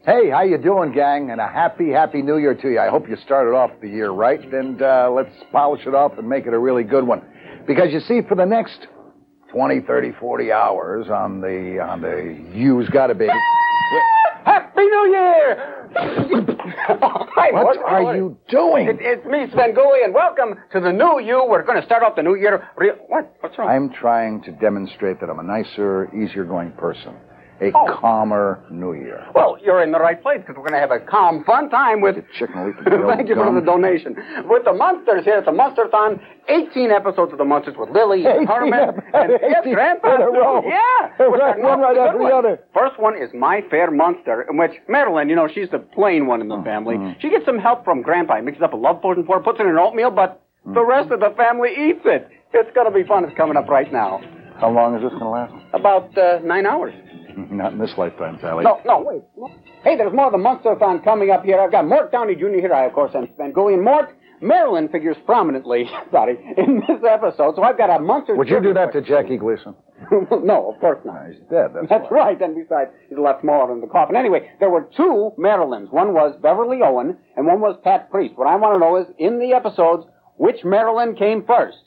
Hey, how you doing, gang? And a happy New Year to you. I hope you started off the year right, and let's polish it off and make it a really good one. Because you see, for the next 20, 30, 40 hours on the U's Gotta Be... Happy New Year! What are you doing? It's me, Svengoolie, and welcome to the new you. We're going to start off the new year What? What's wrong? I'm trying to demonstrate that I'm a nicer, easier-going person. A calmer New Year. Well, you're in the right place, because we're going to have a calm, fun time with... The chicken will eat the grilled Thank you for the donation. With the Munsters here at the Munsterthon, 18 episodes of the Munsters with Lily and Herman. And yes, Grandpa. In a row. Yeah. One right after the other. First one is My Fair Munster, in which Marilyn, she's the plain one in the family. She gets some help from Grandpa. He mixes up a love potion for her, puts it in an oatmeal, but the rest of the family eats it. It's going to be fun. It's coming up right now. How long is this going to last? About 9 hours. Not in this lifetime, Sally. No, wait. Hey, there's more of the Munsterthon coming up here. I've got Mort Downey Jr. here. I, of course, am Svengoolie. And Mort, Marilyn figures prominently, in this episode. So I've got a Munster... Would you do that to Jackie Gleason? No, of course not. He's dead, That's right. And besides, he's a lot smaller than the coffin. Anyway, there were two Marilyns. One was Beverly Owen, and one was Pat Priest. What I want to know is, in the episodes, which Marilyn came first?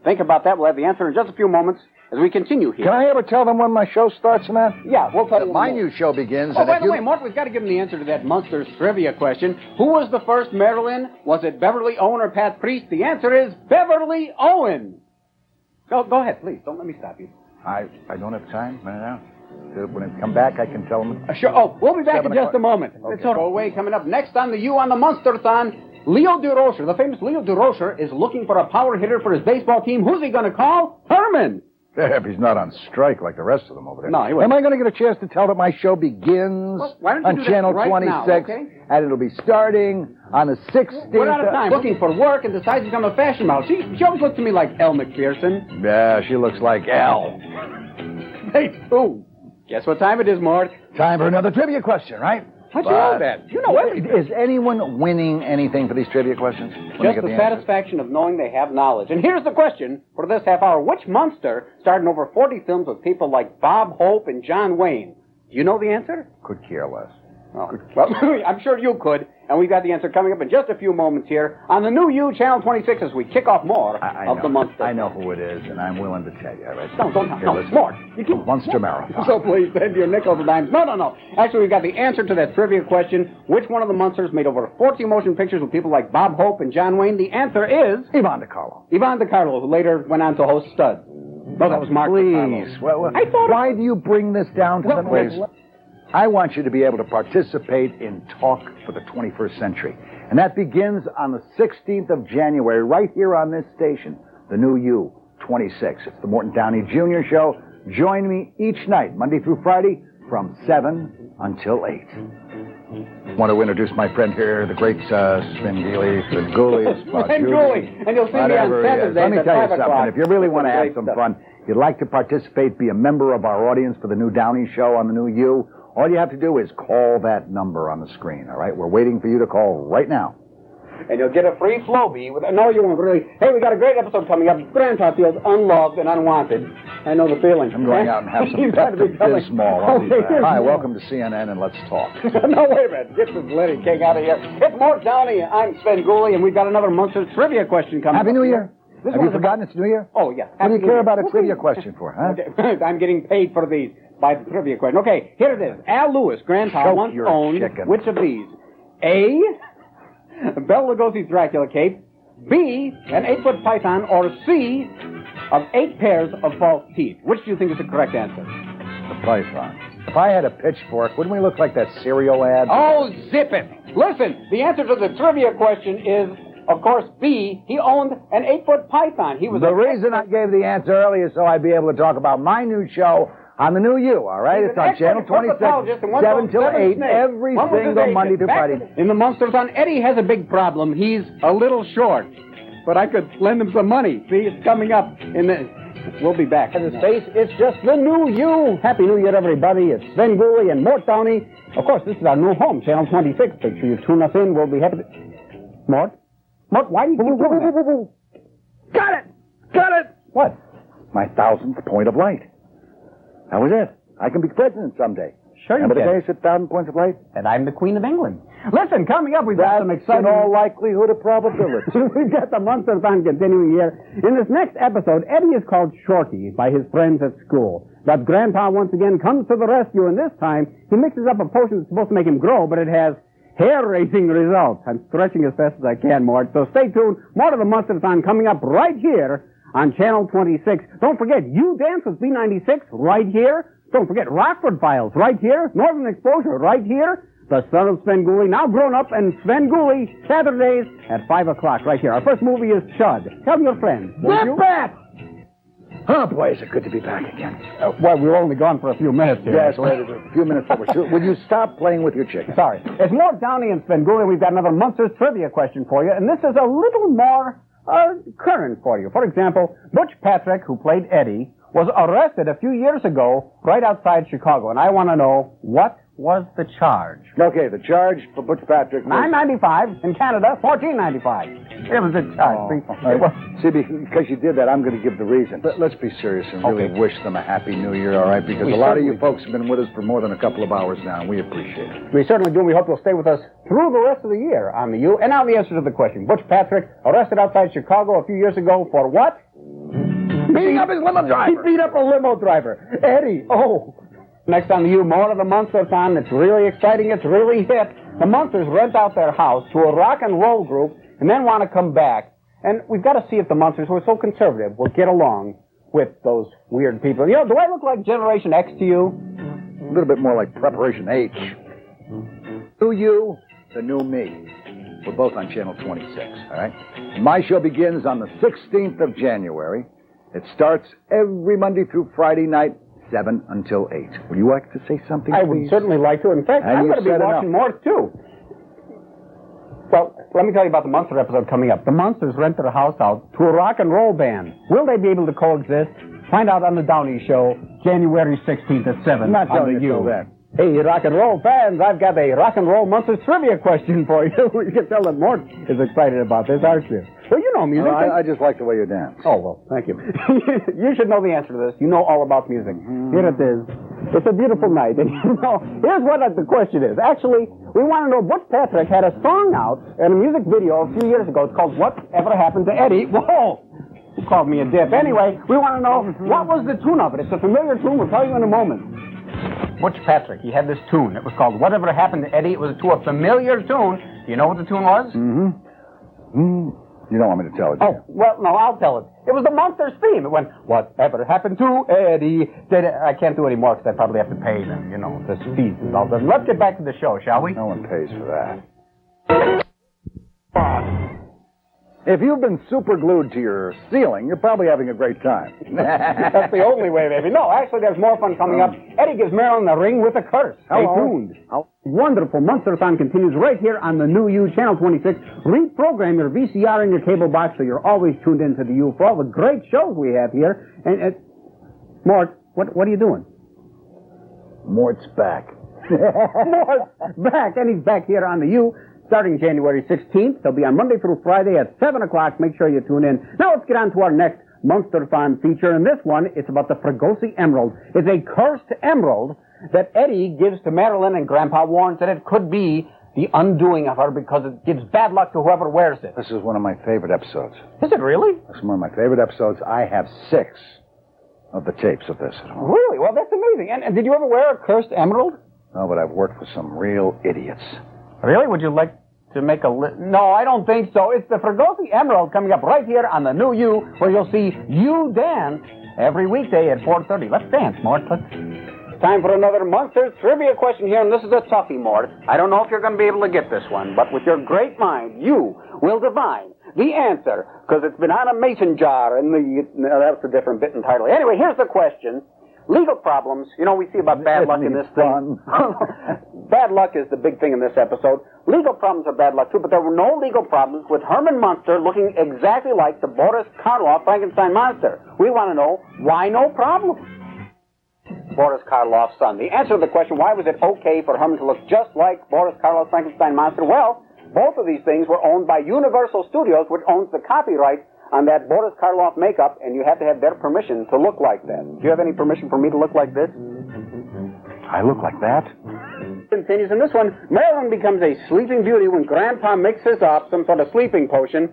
Think about that. We'll have the answer in just a few moments. As we continue here. Can I ever tell them when my show starts, man? Yeah, we'll tell you. My new show begins. Oh, by the way, Mort, we've got to give him the answer to that Munsters trivia question. Who was the first Marilyn? Was it Beverly Owen or Pat Priest? The answer is Beverly Owen. Go ahead, please. Don't let me stop you. I don't have time right now. When I come back, I can tell them. Sure. Oh, we'll be back in just a moment. Okay. It's all away coming up next on the U on the Munsterthon. Leo DeRocher, the famous Leo DeRocher, is looking for a power hitter for his baseball team. Who's he going to call? Herman. If he's not on strike like the rest of them over there. No, he won't. Am I going to get a chance to tell that my show begins on Channel 26, and it'll be starting on the 16th? We're out of time. Looking for work and decides to become a fashion model. She always looks to me like Elle McPherson. Yeah, she looks like Elle. Hey, too. Guess what time it is, Mort? Time for another trivia question, right? How'd you know that? You know everything. Is anyone winning anything for these trivia questions? Just the satisfaction of knowing they have knowledge. And here's the question for this half hour. Which Munster starred in over 40 films with people like Bob Hope and John Wayne? Do you know the answer? Could care less. Oh. Well, I'm sure you could. And we've got the answer coming up in just a few moments here on the new U, Channel 26, as we kick off more of the Munster. I know who it is, and I'm willing to tell you. Right? No, Mort. You keep... Munster Marathon. So please, spend your nickels and dimes. No. Actually, we've got the answer to that trivia question. Which one of the Munsters made over 40 motion pictures with people like Bob Hope and John Wayne? The answer is... Yvonne DiCarlo. Yvonne DiCarlo, who later went on to host Studs. No, that was Mark Please. Well, why do you bring this down to the place? I want you to be able to participate in Talk for the 21st Century. And that begins on the 16th of January, right here on this station, the new U, 26. It's the Morton Downey Jr. Show. Join me each night, Monday through Friday, from 7 until 8. I want to introduce my friend here, the great Svengoolie. Svengoolie. And you'll see me on Saturday. Let me tell you something. If you really want to have some fun, you'd like to participate, be a member of our audience for the new Downey Show on the new U, all you have to do is call that number on the screen, all right? We're waiting for you to call right now. And you'll get a free Flowbee. No, you won't really. Hey, we got a great episode coming up. Grandpa feels unloved and unwanted. I know the feeling. I'm going out and have some Pepto-Bismol. Hi, welcome to CNN, and let's talk. No, wait a minute. Get this Liddy King out of here. It's Mort Downey. I'm Svengoolie, and we've got another Munster trivia question coming up. Happy New Year. Have you forgotten it's New Year? Oh, yeah. What do you care about a trivia question for, huh? Okay. I'm getting paid for these by the trivia question. Okay, here it is. Al Lewis, Grandpa, once owned which of these? A, Bela Lugosi's Dracula cape, B, an 8-foot python, or C, of 8 pairs of false teeth. Which do you think is the correct answer? The python. If I had a pitchfork, wouldn't we look like that cereal ad? Oh, zip it. Listen, the answer to the trivia question is, of course, B, he owned an 8-foot python. He was the reason I gave the answer earlier is so I'd be able to talk about my new show on the new U, all right? It's on Channel 26, 7 till 8, every single Monday to Friday. In the Munsterthon, Eddie has a big problem. He's a little short, but I could lend him some money. See, it's coming up in the... We'll be back. In space, it's just the new U. Happy New Year, everybody. It's Svengoolie and Mort Downey. Of course, this is our new home, Channel 26. Make sure you tune us in. We'll be happy to... Mort, why do you keep doing that? Got it! What? My 1000th point of light. That was it. I can be president someday. Sure you Remember can. the case at 1,000 Points of Light? And I'm the Queen of England. Listen, coming up, we've got some exciting... in all likelihood of probability. We've got the Munsterthon continuing here. In this next episode, Eddie is called Shorty by his friends at school. But Grandpa once again comes to the rescue, and this time he mixes up a potion that's supposed to make him grow, but it has hair-raising results. I'm stretching as fast as I can, Mort. So stay tuned. More of the Munsterthon coming up right here on Channel 26. Don't forget, You Dance with B96 right here. Don't forget, Rockford Files right here. Northern Exposure right here. The Son of Svengoolie, now grown up, and Svengoolie, Saturdays at 5 o'clock right here. Our first movie is Chud. Tell your friends. Get back! Oh, boy, is it good to be back again. Well, we were only gone for a few minutes here. Yes, wait a few minutes over. Will you stop playing with your chicken? Sorry. It's more Downey and Svengoolie. We've got another Munsters trivia question for you, and this is a little more current for you. For example, Butch Patrick, who played Eddie, was arrested a few years ago right outside Chicago, and I want to know, what was the charge? Okay, the charge for Butch Patrick was... $9.95. In Canada, $14.95. It was a charge. See, because you did that, I'm going to give the reason. Let's be serious and really wish them a happy New Year, all right? Because a lot of you folks have been with us for more than a couple of hours now, and we appreciate it. We certainly do, and we hope you'll stay with us through the rest of the year on the U. And now the answer to the question. Butch Patrick, arrested outside Chicago a few years ago for what? Beating up his limo driver. He beat up a limo driver. Eddie, Next on the U, more of the Munsterthon. It's really exciting. It's really hip. The Munsters rent out their house to a rock and roll group and then want to come back. And we've got to see if the Munsters, who are so conservative, will get along with those weird people. You know, do I look like Generation X to you? A little bit more like Preparation H. New you, the new me. We're both on Channel 26, all right? My show begins on the 16th of January. It starts every Monday through Friday night, 7 until 8. Would you like to say something, I please? would certainly like to. In fact, I'm going to be watching more, too. Well, let me tell you about the Munster episode coming up. The Munsters rented a house out to a rock and roll band. Will they be able to coexist? Find out on the Downey Show, January 16th at 7 I'm not on telling the you U. that. Hey, rock and roll fans, I've got a rock and roll Munsters trivia question for you. You can tell that Mort is excited about this, aren't you? Well, you know music. I just like the way you dance. Oh, well, thank you. You should know the answer to this. You know all about music. Here it is. It's a beautiful night. And you know, here's what the question is. Actually, we want to know, Butch Patrick had a song out and a music video a few years ago. It's called Whatever Happened to Eddie. Whoa! Who called me a dip? Anyway, we want to know, what was the tune of it? It's a familiar tune. We'll tell you in a moment. Butch Patrick, he had this tune. It was called Whatever Happened to Eddie. It was to a familiar tune. Do you know what the tune was? You don't want me to tell it, do you? Oh, well, no, I'll tell it. It was the Munsters theme. It went, whatever happened to Eddie? I can't do any more because I probably have to pay them, you know, the fees and all that. Let's get back to the show, shall we? No one pays for that. If you've been super glued to your ceiling, you're probably having a great time. That's the only way, baby. No, actually, there's more fun coming up. Eddie gives Marilyn the ring with a curse. Stay tuned. Wonderful Munsterthon continues right here on the new U, Channel 26. Reprogram your VCR in your cable box so you're always tuned into the U for all the great shows we have here. And, Mort, what are you doing? Mort's back. Mort's back, and he's back here on the U. Starting January 16th. They'll be on Monday through Friday at 7 o'clock. Make sure you tune in. Now let's get on to our next Munsterthon feature. And this one, it's about the Svengoolie Emerald. It's a cursed emerald that Eddie gives to Marilyn, and Grandpa warns that it could be the undoing of her because it gives bad luck to whoever wears it. This is one of my favorite episodes. Is it really? This is one of my favorite episodes. I have 6 of the tapes of this at home. Really? Well, that's amazing. And did you ever wear a cursed emerald? No, but I've worked with some real idiots. Really? Would you like to make a No, I don't think so. It's the Svengoolie Emerald coming up right here on the new U, where you'll see You Dance every weekday at 4:30. Let's dance, Mort. Time for another Munsters trivia question here, and this is a toughie, Mort. I don't know if you're going to be able to get this one, but with your great mind, you will divine the answer, because it's been on a mason jar, and that's a different bit entirely. Anyway, here's the question. Legal problems, you know, we see about bad luck in this thing. Bad luck is the big thing in this episode. Legal problems are bad luck, too, but there were no legal problems with Herman Munster looking exactly like the Boris Karloff Frankenstein monster. We want to know, why no problem? Boris Karloff's son. The answer to the question, why was it okay for Herman to look just like Boris Karloff Frankenstein monster? Well, both of these things were owned by Universal Studios, which owns the copyright on that Boris Karloff makeup, and you had to have their permission to look like that. Do you have any permission for me to look like this? I look like that? Continues in this one. Marilyn becomes a sleeping beauty when Grandpa mixes up some sort of sleeping potion,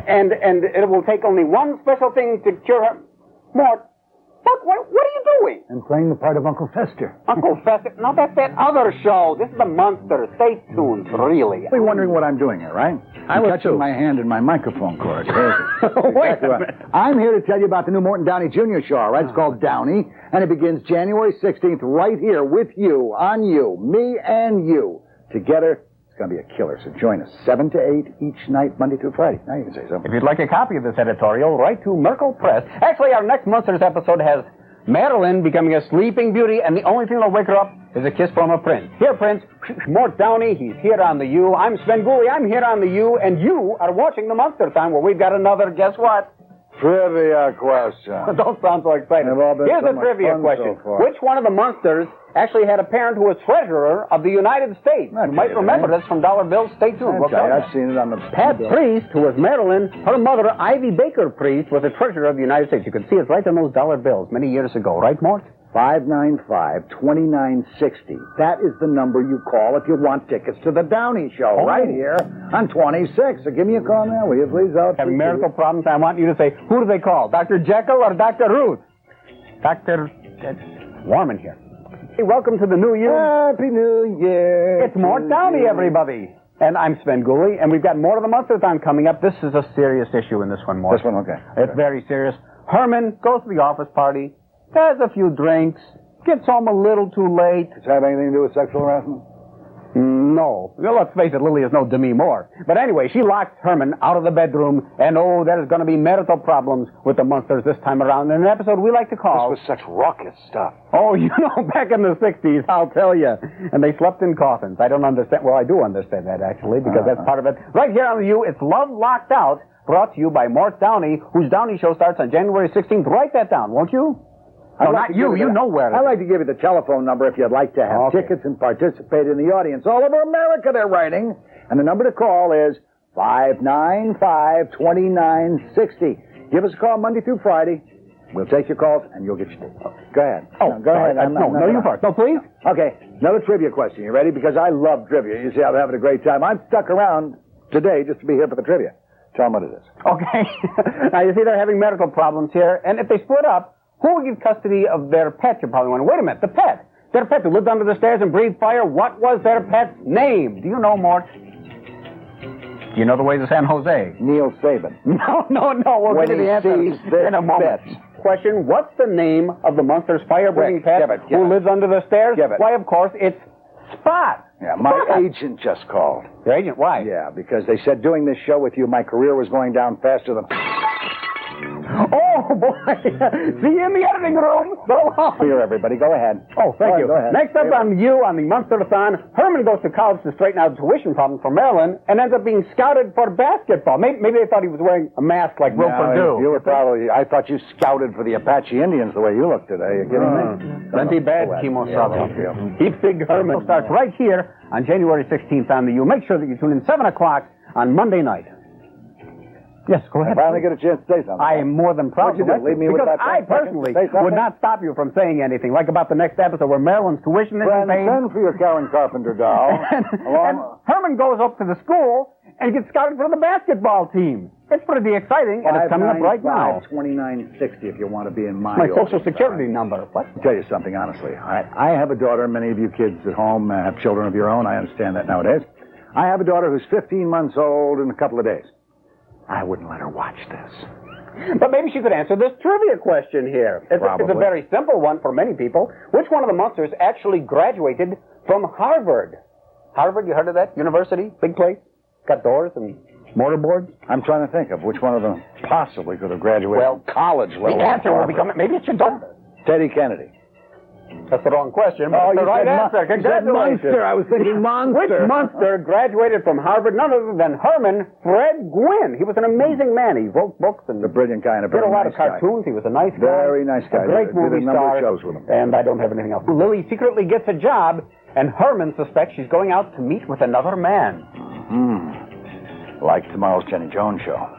and it will take only one special thing to cure her. Mort, what are you doing? I'm playing the part of Uncle Fester. Uncle Fester? No, that's that other show. This is the Munster. Stay tuned, really. You're wondering what I'm doing here, right? I'm catching my hand in my microphone cord. Wait a minute. I'm here to tell you about the new Morton Downey Jr. show, all right? It's called Downey, and it begins January 16th right here with you, on you, me and you. Together, it's going to be a killer, so join us 7 to 8 each night, Monday through Friday. Now you can say something. If you'd like a copy of this editorial, write to Merkel Press. Actually, our next Munsters episode has Marilyn becoming a sleeping beauty, and the only thing that'll wake her up is a kiss from a prince. Here, Prince, Mort Downey, he's here on the U. I'm Svengoolie, I'm here on the U, and you are watching the Munsterthon, where we've got another, guess what? Trivia question. Don't sound so excited. Here's the trivia question. Which one of the Munsters actually had a parent who was treasurer of the United States? You might remember this from dollar bills. Stay tuned. I've seen it on the... Pat Priest, who was Marilyn, her mother, Ivy Baker Priest, was a treasurer of the United States. You can see it right on those dollar bills many years ago. Right, Mort? 595-2960. That is the number you call if you want tickets to the Downey show right here on 26. So give me a call now, will you please? Having marital problems, I want you to say, who do they call? Dr. Jekyll or Dr. Ruth? Dr. Warman here. Hey, welcome to the new year. Happy New Year. It's Mort Downey, everybody. And I'm Svengoolie, and we've got more of the Munsterthon coming up. This is a serious issue in this one, Mort. This one, okay. It's very serious. Herman goes to the office party, has a few drinks, gets home a little too late. Does it have anything to do with sexual harassment? No. Well, let's face it, Lily is no Demi Moore. But anyway, she locks Herman out of the bedroom, and there's going to be marital problems with the Munsters this time around in an episode we like to call... This was such raucous stuff. Oh, you know, back in the 60s, I'll tell you. And they slept in coffins. I don't understand. Well, I do understand that, actually, because that's part of it. Right here on the U, it's Love Locked Out, brought to you by Mort Downey, whose Downey show starts on January 16th. Write that down, won't you? No, not you. You know where it is. I'd like to give you the telephone number if you'd like to have tickets and participate in the audience. All over America they're writing. And the number to call is 595-2960. Give us a call Monday through Friday. We'll take your calls, and you'll get your tickets. Go ahead. Oh, go ahead. No, you first. No, please. Okay, another trivia question. You ready? Because I love trivia. You see, I'm having a great time. I'm stuck around today just to be here for the trivia. Tell them what it is. Okay. Now, you see, they're having medical problems here, and if they split up, who will give custody of their pet? You're probably wondering, wait a minute, the pet. Their pet who lived under the stairs and breathed fire, what was their pet's name? Do you know, Mort? Do you know the way to San Jose? Neil Saban. No. We'll when give you the answer in a moment. Question, what's the name of the Munsters fire-breathing pet who lives under the stairs? Why, of course, it's Spot. Yeah, my agent just called. Your agent? Why? Yeah, because they said doing this show with you, my career was going down faster than... Oh, boy. See you in the editing room. So long. Here, everybody. Go ahead. Oh, thank you. Go ahead. Next up on you on the Munsterthon, Herman goes to college to straighten out tuition problems for Marilyn and ends up being scouted for basketball. Maybe they thought he was wearing a mask like Will Perdue. You were probably... I thought you scouted for the Apache Indians the way you look today. You kidding me? Plenty bad chemotherapy. Keep Big Herman starts right here on January 16th on the U. Make sure that you tune in 7 o'clock on Monday night. Yes, go ahead. I finally get a chance to say something. I am more than proud of Leave me with that. I personally would not stop you from saying anything, like about the next episode where Marilyn's tuition isn't paid. Send for your Karen Carpenter doll. and Herman goes up to the school and gets scouted for the basketball team. It's pretty exciting, and it's coming up right now. 2960 if you want to be in my Social Security number. What? I'll tell you something, honestly. I have a daughter. Many of you kids at home have children of your own. I understand that nowadays. I have a daughter who's 15 months old in a couple of days. I wouldn't let her watch this. But maybe she could answer this trivia question here. It's a very simple one for many people. Which one of the Munsters actually graduated from Harvard? Harvard, you heard of that? University? Big place? Got doors and mortarboards? I'm trying to think of which one of them possibly could have graduated from college. The answer will become, maybe it's your daughter. Teddy Kennedy. That's the wrong question, but it's the right answer. Congratulations. Munster. I was thinking Munster. Which Munster graduated from Harvard? None other than Herman Fred Gwynn. He was an amazing man. He wrote books and a brilliant guy and a did very a lot nice of cartoons. Guy. He was a nice guy. Very nice guy. A great movie star. Shows with him. And I don't have anything else. Lily secretly gets a job, and Herman suspects she's going out to meet with another man. Like tomorrow's Jenny Jones show.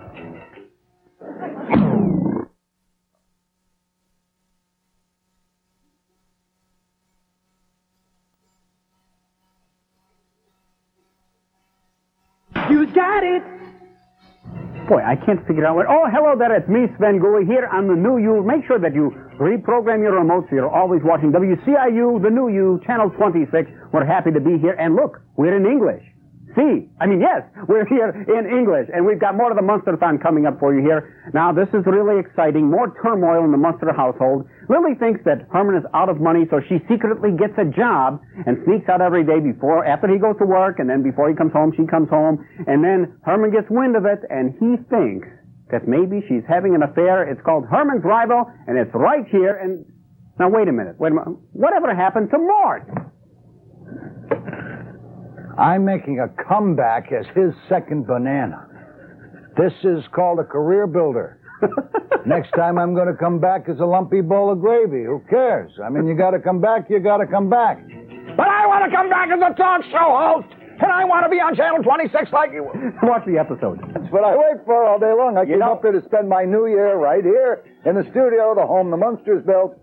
You got it. Boy, I can't figure out what... Oh, hello there, it's me, Svengoolie, here on the New You. Make sure that you reprogram your remote so you're always watching WCIU, the New You, Channel 26. We're happy to be here. And look, we're in English. Yes, we're here in English. And we've got more of the Munsterthon coming up for you here. Now, this is really exciting. More turmoil in the Munster household. Lily thinks that Herman is out of money, so she secretly gets a job and sneaks out every day after he goes to work, and then before he comes home, she comes home. And then Herman gets wind of it, and he thinks that maybe she's having an affair. It's called Herman's Rival, and it's right here. And now, wait a minute. Whatever happened to Mort? I'm making a comeback as his second banana. This is called a career builder. Next time I'm going to come back as a lumpy bowl of gravy. Who cares? I mean, you got to come back, you got to come back. But I want to come back as a talk show host, and I want to be on Channel 26 like you. Watch the episode. That's what I wait for all day long. I came up here to spend my new year right here in the studio, the home the Munsters built.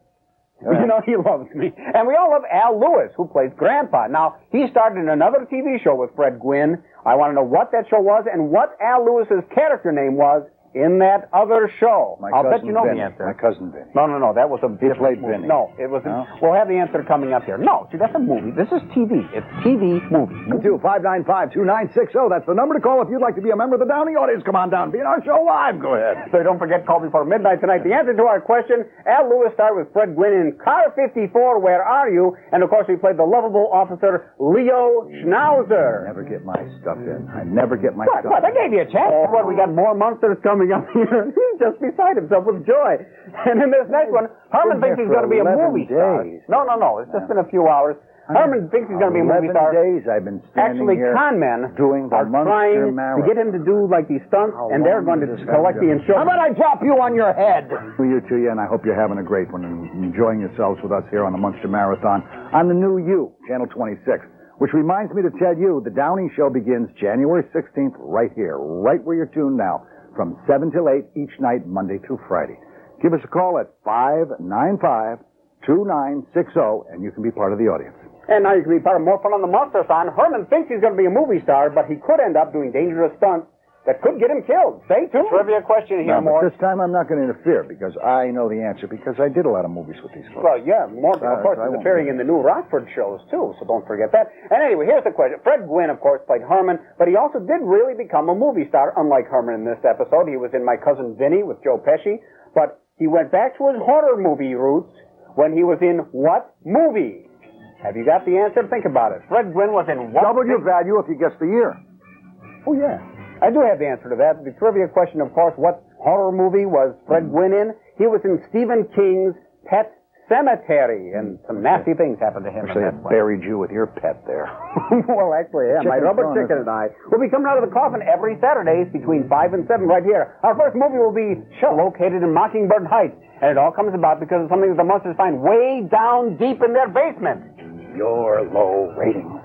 You know, he loves me. And we all love Al Lewis, who plays Grandpa. Now, he starred in another TV show with Fred Gwynn. I want to know what that show was and what Al Lewis's character name was in that other show. I'll bet you know the answer. My cousin Vinny. No, that was a... He played Vinny. No, it was... No? We'll have the answer coming up here. No, see, that's a movie. This is TV. It's TV movie. 2-595-2960. That's the number to call if you'd like to be a member of the Downey audience. Come on down. Be in our show live. Go ahead. So don't forget, call before midnight tonight. The answer to our question, Al Lewis starred with Fred Gwynn in Car 54, Where Are You? And, of course, he played the lovable officer Leo Schnauzer. I never get my stuff in. I never get my stuff in. What? I gave you a chance. What, we got more monsters coming up here. He's just beside himself with joy. And in this next one, Herman thinks he's going to be a movie star. No. It's just been a few hours. Herman thinks he's going to be a movie star. 11 days I've been standing Actually, here con men doing the are trying to get him to do like these stunts, and they're going to collect the insurance. How about I drop you on your head? You to you, and I hope you're having a great one and enjoying yourselves with us here on the Munster Marathon on the New You, Channel 26. Which reminds me to tell you, the Downey Show begins January 16th right here, right where you're tuned now, from 7 till 8 each night, Monday through Friday. Give us a call at 595-2960, and you can be part of the audience. And now you can be part of more fun on the Munsterthon. Herman thinks he's going to be a movie star, but he could end up doing dangerous stunts that could get him killed. Stay tuned. Trivia question here, Mort. This time I'm not going to interfere because I know the answer because I did a lot of movies with these folks. Well, yeah, Mort, of course, is appearing in the new Rockford shows, too, so don't forget that. And anyway, here's the question. Fred Gwynn, of course, played Herman, but he also did really become a movie star, unlike Herman in this episode. He was in My Cousin Vinny with Joe Pesci, but he went back to his horror movie roots when he was in what movie? Have you got the answer? Think about it. Fred Gwynn was in what? Double your value if you guess the year. Oh, yeah. I do have the answer to that. The trivia question, of course, what horror movie was Fred Gwynn in? He was in Stephen King's Pet Cemetery, and some nasty things happened to him. Actually, I buried you with your pet there. Well, actually, yeah. My rubber chicken and I will be coming out of the coffin every Saturdays between 5 and 7 right here. Our first movie will be located in Mockingbird Heights, and it all comes about because of something that the monsters find way down deep in their basement. Your low ratings.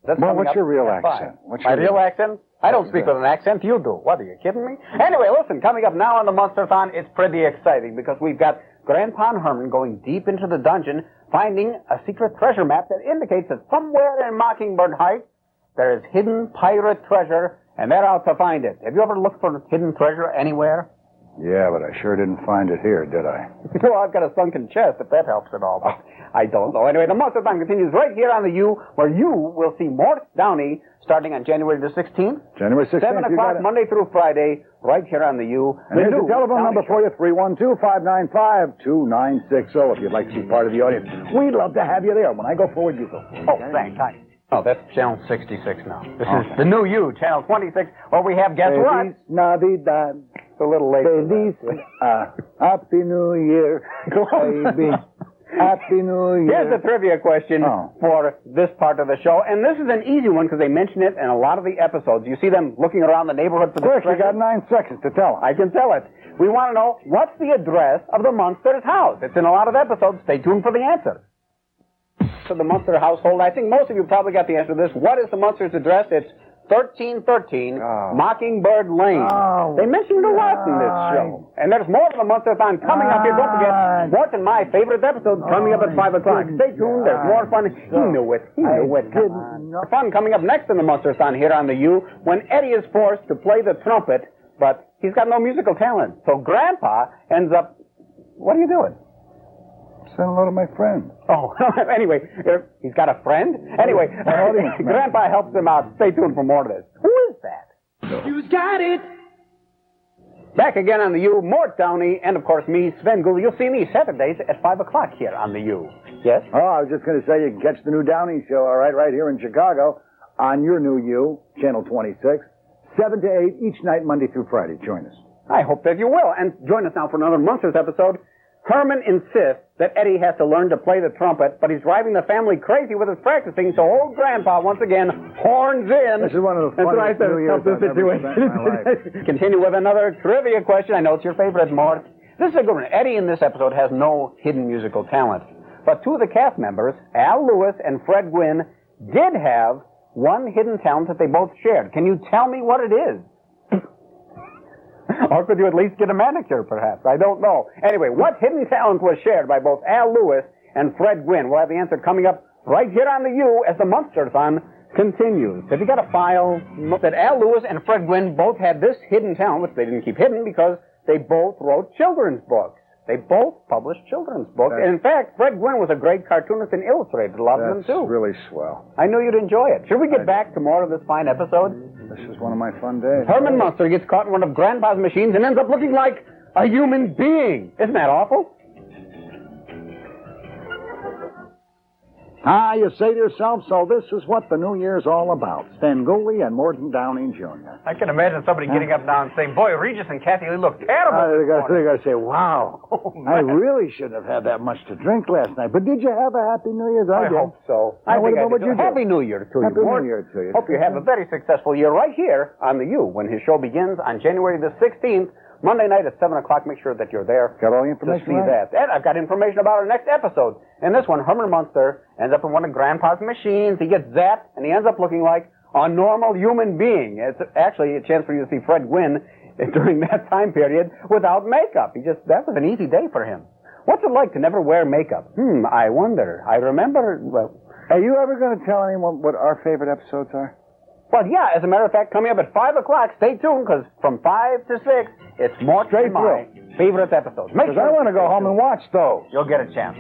Well, what's your real accent? My real accent? I don't speak with an accent. You do. What, are you kidding me? Anyway, listen, coming up now on the Munsterthon, it's pretty exciting because we've got Grandpa and Herman going deep into the dungeon, finding a secret treasure map that indicates that somewhere in Mockingbird Heights there is hidden pirate treasure, and they're out to find it. Have you ever looked for hidden treasure anywhere? Yeah, but I sure didn't find it here, did I? Well, I've got a sunken chest, if that helps at all. But I don't know. Anyway, the Munsterthon continues right here on the U, where you will see Mort Downey starting on January the 16th. January 16th. 7 o'clock, Monday through Friday, right here on the U. And here's the telephone number for you, 312-595-2960, if you'd like to be part of the audience. We'd love to have you there. When I go forward, you go forward. Oh, thanks. Hi. Oh, that's Channel 66 now. This is the New You, Channel 26, where we have, guess what? Navidad. It's a little late. Happy New Year, baby. Happy New Year. Here's the trivia question for this part of the show, and this is an easy one because they mention it in a lot of the episodes. You see them looking around the neighborhood for the treasure. You got 9 seconds to tell them. I can tell it. We want to know, what's the address of the Munster's house? It's in a lot of episodes. Stay tuned for the answer. To the Munster household, I think most of you probably got the answer to this. What is the Munster's address? It's 1313 Mockingbird Lane. They mentioned it a lot in this show. And there's more of the Munsterthon coming up here. Don't forget, Morton, my favorite episode, coming up at 5 o'clock. Stay tuned. There's more fun. He knew it. He knew it. Come on. Fun coming up next in the Munsterthon here on the U when Eddie is forced to play the trumpet, but he's got no musical talent. So Grandpa ends up... What are you doing? Saying hello to my friend. Oh, anyway, he's got a friend? Anyway, Grandpa helps him out. Stay tuned for more of this. Who is that? You got it. Back again on the U, Mort Downey, and of course me, Svengoolie. You'll see me Saturdays at 5 o'clock here on the U. Yes? Oh, I was just going to say you can catch the new Downey show, all right here in Chicago on your new U, Channel 26, 7 to 8 each night, Monday through Friday. Join us. I hope that you will. And join us now for another Munsters episode. Herman insists that Eddie has to learn to play the trumpet, but he's driving the family crazy with his practicing, so old Grandpa once again horns in. This is one of the funniest New Year's I've ever spent in my life. Continue with another trivia question. I know it's your favorite, Mort. This is a good one. Eddie in this episode has no hidden musical talent, but two of the cast members, Al Lewis and Fred Gwynn, did have one hidden talent that they both shared. Can you tell me what it is? Or could you at least get a manicure, perhaps? I don't know. Anyway, what hidden talent was shared by both Al Lewis and Fred Gwynn? We'll have the answer coming up right here on the U as the Munsterthon continues. Have you got a file that Al Lewis and Fred Gwynn both had this hidden talent, which they didn't keep hidden because they both wrote children's books. They both published children's books. And in fact, Fred Gwynn was a great cartoonist and illustrated a lot of them, too. That's really swell. I knew you'd enjoy it. Should we get back to more of this fine episode? This is one of my fun days. Herman Munster gets caught in one of Grandpa's machines and ends up looking like a human being. Isn't that awful? You say to yourself, so this is what the New Year's all about. Svengoolie and Morton Downey Jr. I can imagine somebody getting up now and saying, boy, Regis and Kathy Lee look terrible. They're going to say, wow, I really shouldn't have had that much to drink last night. But did you have a happy New Year's? I hope so. Happy New Year to you. Happy New Year to you. Hope you have a very successful year right here on the U when his show begins on January the 16th. Monday night at 7 o'clock. Make sure that you're there. Got all the information to see that. And I've got information about our next episode. In this one, Herman Munster ends up in one of Grandpa's machines. He gets zapped, and he ends up looking like a normal human being. It's actually a chance for you to see Fred Gwynn during that time period without makeup. That was an easy day for him. What's it like to never wear makeup? I wonder. I remember, are you ever going to tell anyone what our favorite episodes are? Well, yeah, as a matter of fact, coming up at 5 o'clock, stay tuned, because from 5 to 6, it's more straight my favorite episodes. Because I want to go home and watch those. You'll get a chance.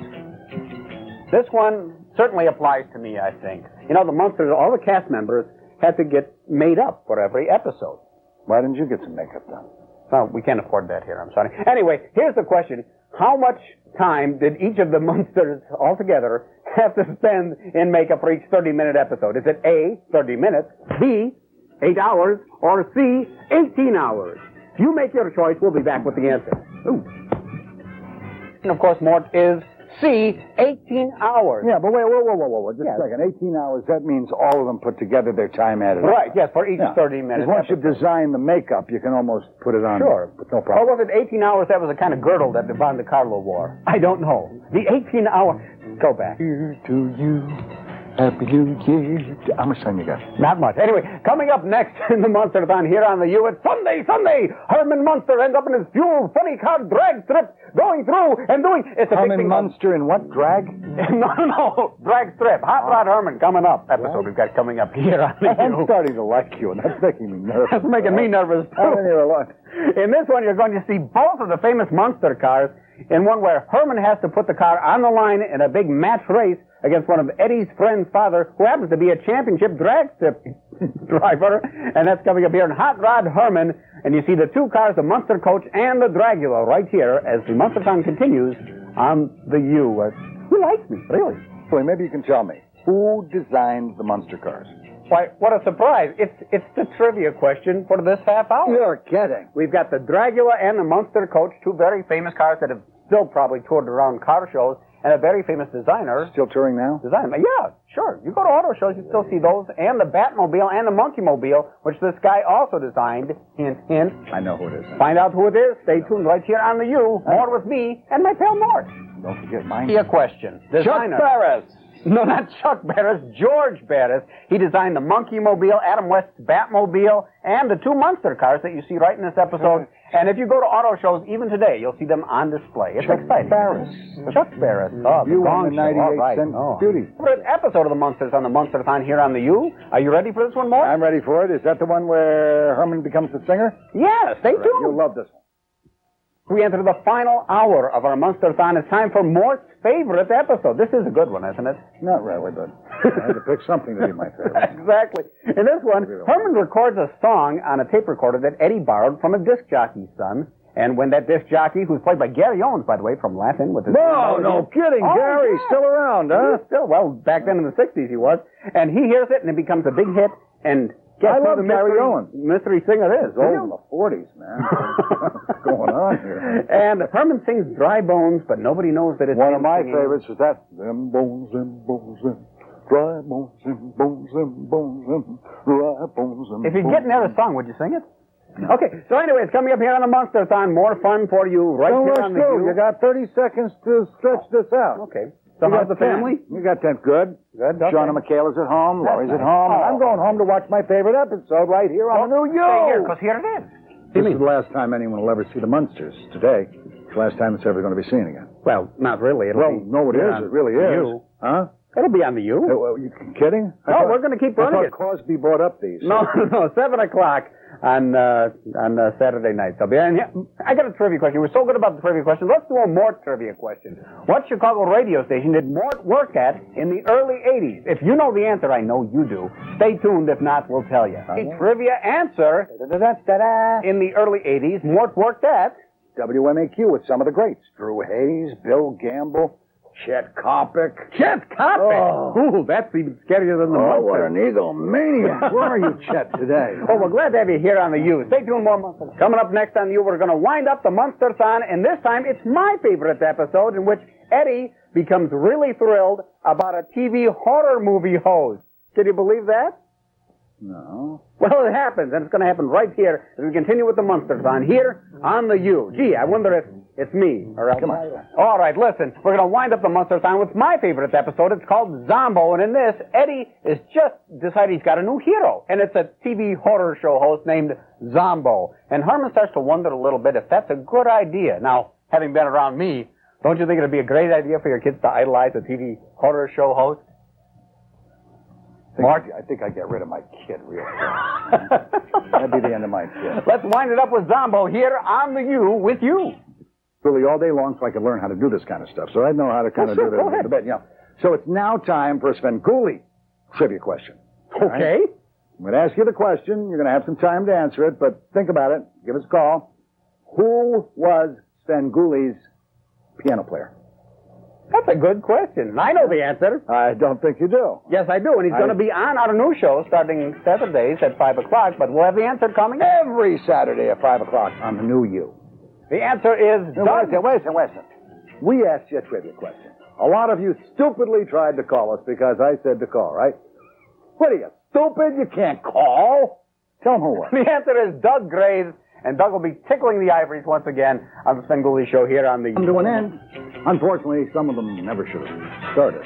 This one certainly applies to me, I think. You know, the Munsters, all the cast members had to get made up for every episode. Why didn't you get some makeup done? Well, we can't afford that here, I'm sorry. Anyway, here's the question. How much time did each of the Munsters altogether have to spend in makeup for each 30-minute episode? Is it A, 30 minutes, B, 8 hours, or C, 18 hours? You make your choice. We'll be back with the answer. Ooh. And, of course, Mort is C, 18 hours. Yeah, but wait, whoa. Just a second. 18 hours, that means all of them put together, their time added up. Right, yes, for each 30 minutes. Once you design the makeup, you can almost put it on there, with no problem. Or was it 18 hours? That was a kind of girdle that the Von de Carlo wore. I don't know. The 18 hour... Go back. Here to you, Happy New Year. How much time you got? Not much. Anyway, coming up next in the Munsterthon here on the U, it's Sunday. Herman Munster ends up in his fuel funny car drag strip, going through and doing... It's a Herman Munster in what, drag? No, drag strip. Hot Rod Herman coming up. Episode we've got coming up here on the U. I'm starting to like you, and that's making me nervous. That's making me nervous, too. I've been here a lot. In this one, you're going to see both of the famous Munster cars, in one where Herman has to put the car on the line in a big match race against one of Eddie's friend's father, who happens to be a championship drag strip driver, and that's coming up here in Hot Rod Herman. And you see the two cars, the Munster coach and the Dragula, right here as the Munsterthon continues on the U. Who likes me, really? Well, maybe you can tell me, who designed the Munster cars? Why, what a surprise. It's the trivia question for this half hour. You're kidding. We've got the Dragula and the Munster coach, two very famous cars that have still probably toured around car shows, and a very famous designer. Still touring now? Yeah, sure. You go to auto shows, you still see those, and the Batmobile and the Monkeymobile, which this guy also designed. Hint, hint. I know who it is. Find out who it is. Stay tuned right here on the U. More with me and my pal Mort. Don't forget mine. See a question. Designer. Chuck Barris. No, not Chuck Barris, George Barris. He designed the Monkey Mobile, Adam West's Batmobile, and the two Munster cars that you see right in this episode. And if you go to auto shows, even today, you'll see them on display. It's exciting. Chuck Barris. Oh, You won the 98-cent beauty. Favorite episode of the Munsters on the Munsterthon here on the U. Are you ready for this one, Mort? I'm ready for it. Is that the one where Herman becomes the singer? Yeah, stay tuned. You'll love this one. We enter the final hour of our Munsterthon. It's time for Mort's favorite episode. This is a good one, isn't it? Not really, but I had to pick something to be my favorite. Exactly. In this one, Herman records a song on a tape recorder that Eddie borrowed from a disc jockey's son. And when that disc jockey, who's played by Gary Owens, by the way, from Latin with his... No kidding. Oh, Gary's still around, huh? Still, well, back then in the 60s he was. And he hears it, and it becomes a big hit. And guess who the Gary Owens. mystery singer is? He's old in the 40s, man. What's going on here? And Herman sings Dry Bones, but nobody knows that it's one of my singing. favorites is that. Them bones, dry bones, them bones, dry bones, If you get near the song, would you sing it? Okay, so anyway, it's coming up here on the Munsterthon. More fun for you right here on the U. You got 30 seconds to stretch this out. Okay. So how's the family? You got 10. Good. Good. Okay. Shauna Michaela's at home. Laurie's at home. And I'm going home to watch my favorite episode right here on the new U. Stay here, because here it is. This is the last time anyone will ever see the Munsters. Today, it's the last time it's ever going to be seen again. Well, not really. No, it is. It really is. U. Huh? It'll be on the U. Well, you kidding? No, we're going to keep running I it. thought Cosby brought up these. No, 7 o'clock on Saturday night. So I got a trivia question. We're so good about the trivia question. Let's do a Mort trivia question. What Chicago radio station did Mort work at in the early 80s? If you know the answer, I know you do. Stay tuned. If not, we'll tell you. Trivia answer. In the early 80s, Mort worked at WMAQ with some of the greats. Drew Hayes, Bill Gamble, Chet Kopic. Chet Kopic? Ooh, that's even scarier than the Munster. What an egomaniac. Where are you, Chet, today? Oh, we're glad to have you here on the U. Stay tuned, more Munster. Coming up next on the U, we're going to wind up the Munsterthon, and this time it's my favorite episode in which Eddie becomes really thrilled about a TV horror movie host. Can you believe that? No. Well, it happens, and it's going to happen right here as we continue with the Munsterthon here on the U. Gee, I wonder if it's me or else. Come on. All right, listen. We're going to wind up the Munsterthon with my favorite episode. It's called Zombo, and in this, Eddie is just decided he's got a new hero, and it's a TV horror show host named Zombo. And Herman starts to wonder a little bit if that's a good idea. Now, having been around me, don't you think it'd be a great idea for your kids to idolize a TV horror show host? Mark, I think I'd get rid of my kid real quick. That'd be the end of my kid. Let's wind it up with Zombo here on the U with you. Really all day long so I could learn how to do this kind of stuff. So I know how to kind of do this a bit. Yeah. So it's now time for a Svengoolie trivia question. Okay. Right? I'm going to ask you the question. You're going to have some time to answer it, but think about it. Give us a call. Who was Svengoolie's piano player? That's a good question. I know the answer. I don't think you do. Yes, I do. And he's going to be on our new show starting Saturdays at 5 o'clock, but we'll have the answer coming every Saturday at 5 o'clock on the new U. The answer is... Wait a second. We asked you a trivia question. A lot of you stupidly tried to call us because I said to call, right? What are you, stupid? You can't call. Tell them who was. The answer is Doug Graves, and Doug will be tickling the ivories once again on the Svengoolie Show here on the... Come to an end. Unfortunately, some of them never should have started.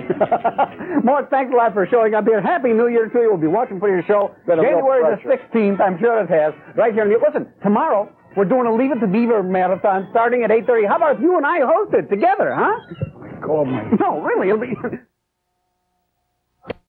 Mort, thanks a lot for showing up here. Happy New Year to you. We'll be watching for your show January the 16th. I'm sure it has. Right here. Listen, tomorrow, we're doing a Leave It to Beaver marathon starting at 8:30. How about if you and I host it together, huh? Oh, my... No, really. It'll be...